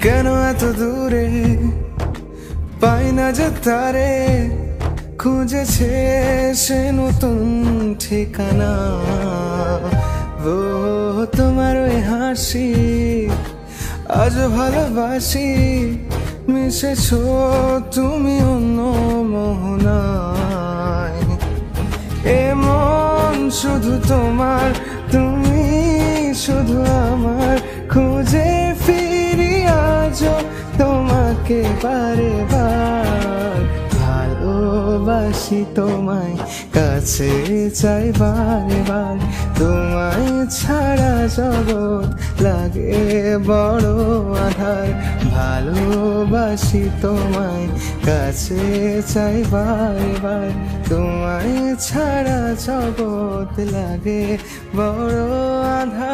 কেন এত দূরে পাই না যে তারে, খুঁজেছে সে নতুন ঠিকানা। ও তোমার ওই হাসি আজ ভালোবাসি, মিশেছো তুমি অন্য মোহনায়। এমন শুধু তোমার, তুমি শুধু আমার, খুঁজে ফিরি আজও তোমাকে বারে বার। ভালোবাসি তোমায়, কাছে চাই বারে বার, তোমায় ছাড়া জগৎ লাগে বড় আধার। ভালোবাসি তোমায়, কাছে চাই বারে বার, তোমায় ছাড়া জগৎ লাগে বড় আধার।